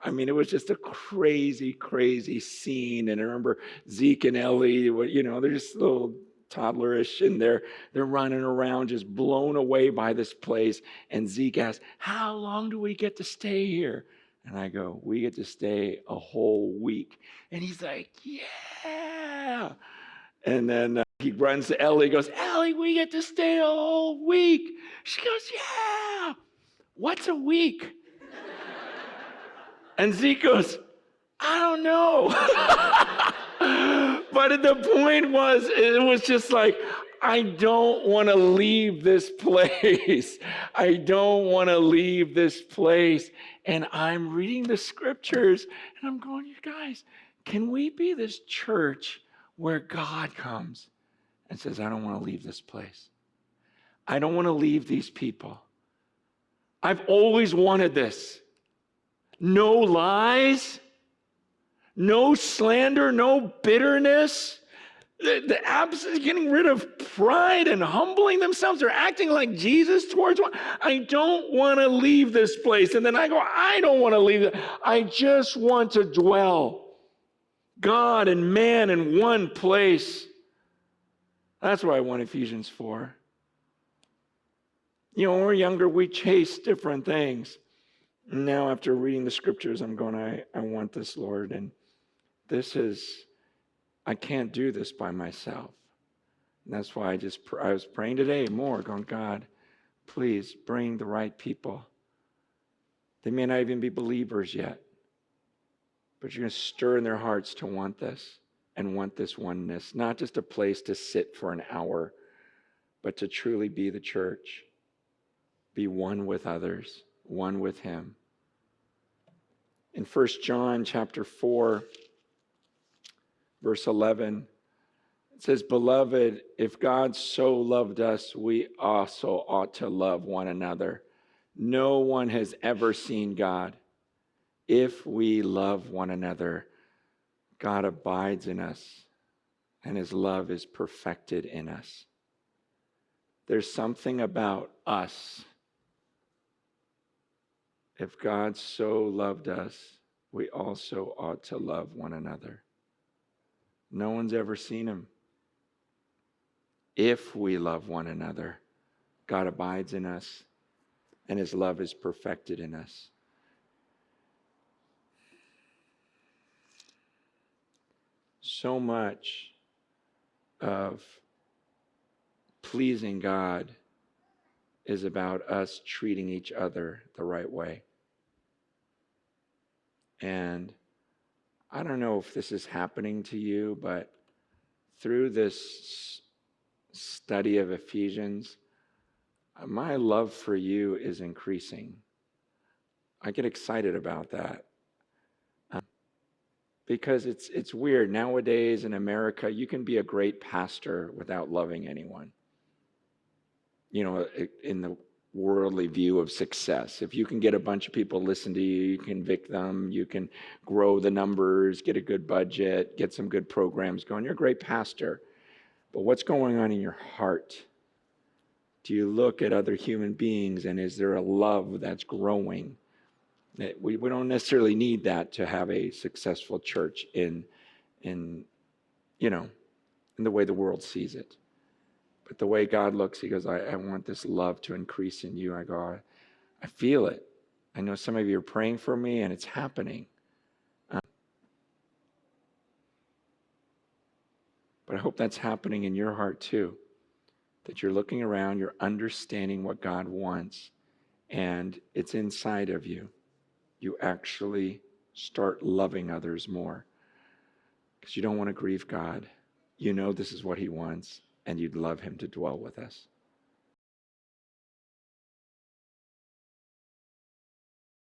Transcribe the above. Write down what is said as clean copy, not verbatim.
I mean, it was just a crazy, crazy scene. And I remember Zeke and Ellie, they're just little toddlerish, and they're running around just blown away by this place. And Zeke asked, "How long do we get to stay here?" And I go, "We get to stay a whole week." And he's like, "Yeah." And then he runs to Ellie, goes, "Ellie, we get to stay a whole week." She goes, "Yeah." "What's a week?" And Zeke goes, "I don't know." But the point was, it was just like, I don't want to leave this place. I don't want to leave this place. And I'm reading the scriptures and I'm going, you guys, can we be this church where God comes and says, I don't want to leave this place. I don't want to leave these people. I've always wanted this. No lies, no slander, no bitterness. The absence, getting rid of pride and humbling themselves. They're acting like Jesus towards one. I don't want to leave this place. And then I go, I don't want to leave it. I just want to dwell. God and man in one place. That's why I want Ephesians 4. When we're younger, we chase different things. Now, after reading the scriptures, I'm going, I want this, Lord. And I can't do this by myself. And that's why I was praying today more, going, God, please bring the right people. They may not even be believers yet, but you're going to stir in their hearts to want this and want this oneness, not just a place to sit for an hour, but to truly be the church, be one with others, one with him. In 1 John chapter 4, verse 11, it says, "Beloved, if God so loved us, we also ought to love one another. No one has ever seen God. If we love one another, God abides in us, and his love is perfected in us." There's something about us. If God so loved us, we also ought to love one another. No one's ever seen him. If we love one another, God abides in us, and his love is perfected in us. So much of pleasing God is about us treating each other the right way. And I don't know if this is happening to you, but through this study of Ephesians, my love for you is increasing. I get excited about that. Because it's weird. Nowadays in America, you can be a great pastor without loving anyone. In the worldly view of success. If you can get a bunch of people to listen to you, you convict them, you can grow the numbers, get a good budget, get some good programs going. You're a great pastor. But what's going on in your heart? Do you look at other human beings, and is there a love that's growing? We don't necessarily need that to have a successful church in the way the world sees it. But the way God looks, he goes, I want this love to increase in you. I go, I feel it. I know some of you are praying for me, and it's happening. But I hope that's happening in your heart too. That you're looking around, you're understanding what God wants, and it's inside of you. You actually start loving others more because you don't want to grieve God. You know this is what he wants, and you'd love him to dwell with us.